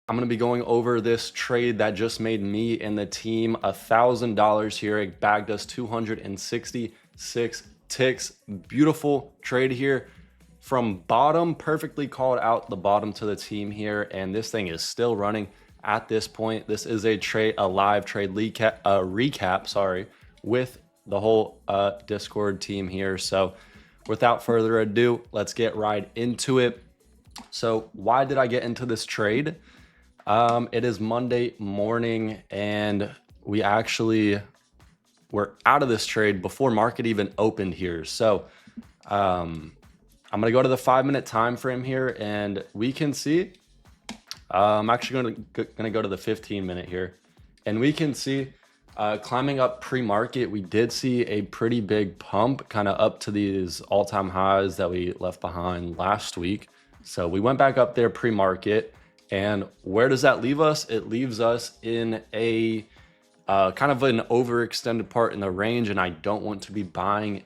I'm going to be going over this trade that just made me and the team $1,000 here. It bagged us 266 ticks. Beautiful trade here from bottom, perfectly called out the bottom to the team here. And this thing is still running at this point. This is a live trade recap, sorry, with the whole Discord team here. So without further ado, let's get right into it. So why did I get into this trade? It is Monday morning and we actually were out of this trade before market even opened here. So I'm going to go to the 5-minute time frame here and we can see, I'm actually going to go to the 15-minute here and we can see climbing up pre-market, we did see a pretty big pump kind of up to these all-time highs that we left behind last week. So we went back up there pre-market. And where does that leave us? It leaves us in a kind of an overextended part in the range. And I don't want to be getting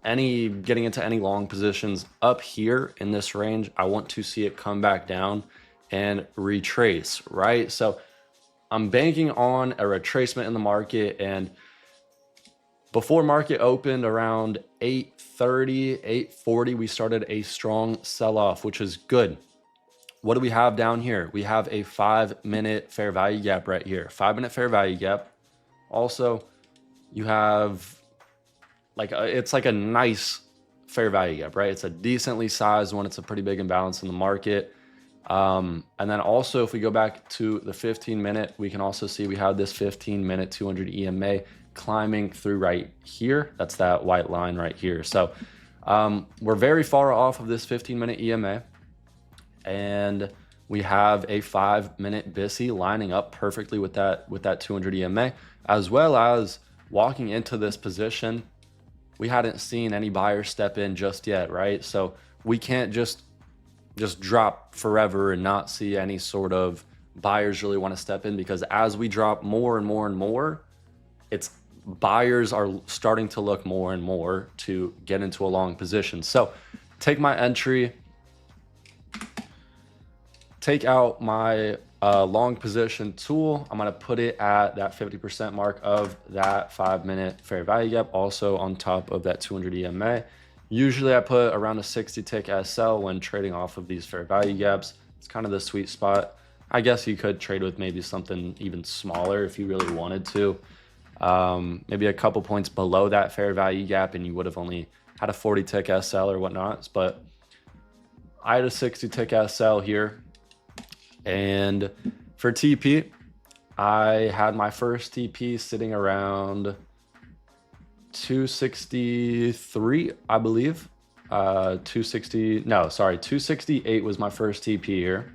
into any long positions up here in this range. I want to see it come back down and retrace, right? So I'm banking on a retracement in the market. And before market opened around 8:30, 8:40, we started a strong sell-off, which is good. What do we have down here? We have a 5-minute fair value gap right here. 5-minute fair value gap. Also, you have it's like a nice fair value gap, right? It's a decently sized one. It's a pretty big imbalance in the market. And then also, if we go back to the 15-minute, we can also see we have this 15-minute 200 EMA climbing through right here. That's that white line right here. So we're very far off of this 15-minute EMA. And we have a 5-minute BISI lining up perfectly with that 200 EMA, as well as walking into this position. We hadn't seen any buyers step in just yet, right? So we can't just drop forever and not see any sort of buyers really want to step in, because as we drop more and more and more, buyers are starting to look more and more to get into a long position. So take my entry. Take out my long position tool. I'm going to put it at that 50% mark of that 5-minute fair value gap, also on top of that 200 EMA. Usually I put around a 60 tick SL when trading off of these fair value gaps. It's kind of the sweet spot. I guess you could trade with maybe something even smaller if you really wanted to. Maybe a couple points below that fair value gap and you would have only had a 40 tick SL or whatnot. But I had a 60 tick SL here. And for TP, I had my first TP sitting around 263, I believe. 268 was my first TP here.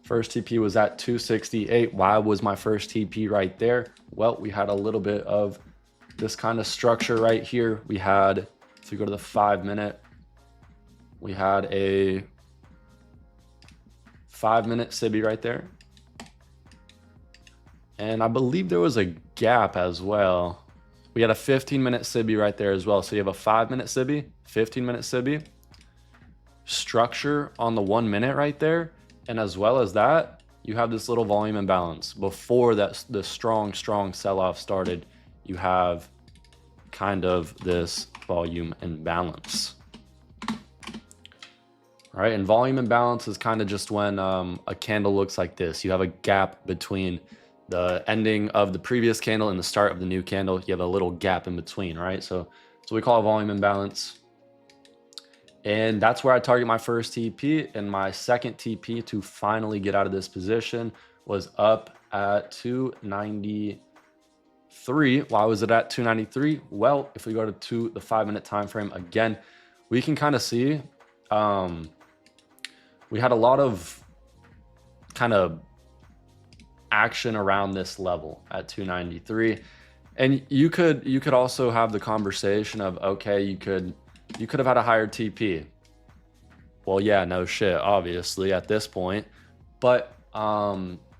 First TP was at 268. Why was my first TP right there? Well, we had a little bit of this kind of structure right here. We had, if you go to the 5-minute, we had a 5-minute SIBI right there. And I believe there was a gap as well. We had a 15-minute SIBI right there as well. So you have a 5-minute SIBI, 15-minute SIBI, structure on the 1 minute right there. And as well as that, you have this little volume imbalance. Before the strong sell-off started, you have kind of this volume imbalance. All right, and volume imbalance is kind of just when a candle looks like this. You have a gap between the ending of the previous candle and the start of the new candle. You have a little gap in between, right? So we call a volume imbalance. And that's where I target my first TP. And my second TP to finally get out of this position was up at 293. Why was it at 293? Well, if we go to the 5-minute time frame again, we can kind of see we had a lot of kind of action around this level at 293. And you could also have the conversation of, okay, you could have had a higher TP. Well, yeah, no shit, obviously at this point, but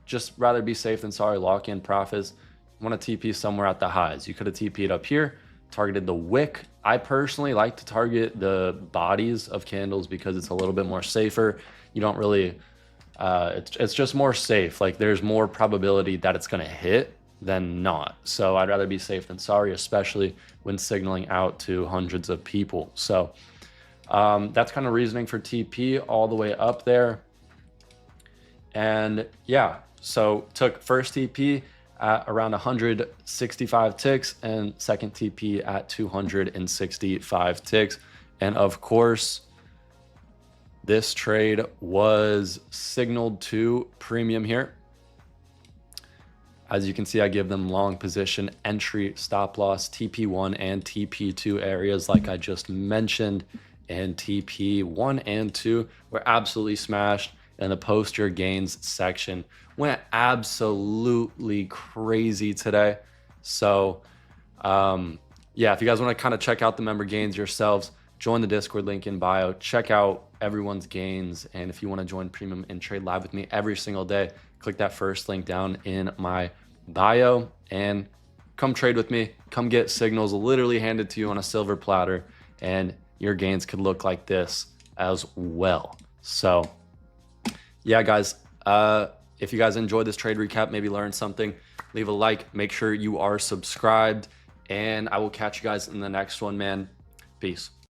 just rather be safe than sorry, lock in profits. You want to TP somewhere at the highs. You could have TP'd up here, targeted the wick. I personally like to target the bodies of candles because it's a little bit more safer. You don't really It's just more safe. Like there's more probability that it's going to hit than not. So I'd rather be safe than sorry, especially when signaling out to hundreds of people. So that's kind of reasoning for TP all the way up there. And yeah, so took first TP at around 165 ticks and second TP at 265 ticks. And of course, this trade was signaled to premium here. As you can see, I give them long position, entry, stop loss, TP1 and TP2 areas like I just mentioned. And TP1 and 2 were absolutely smashed. And the post your gains section went absolutely crazy today. So yeah, if you guys want to kind of check out the member gains yourselves, join the Discord link in bio, check out everyone's gains. And if you want to join premium and trade live with me every single day, click that first link down in my bio and come trade with me. Come get signals literally handed to you on a silver platter, and your gains could look like this as well. So yeah, guys, if you guys enjoyed this trade recap, maybe learned something, leave a like, make sure you are subscribed, and I will catch you guys in the next one, man. Peace.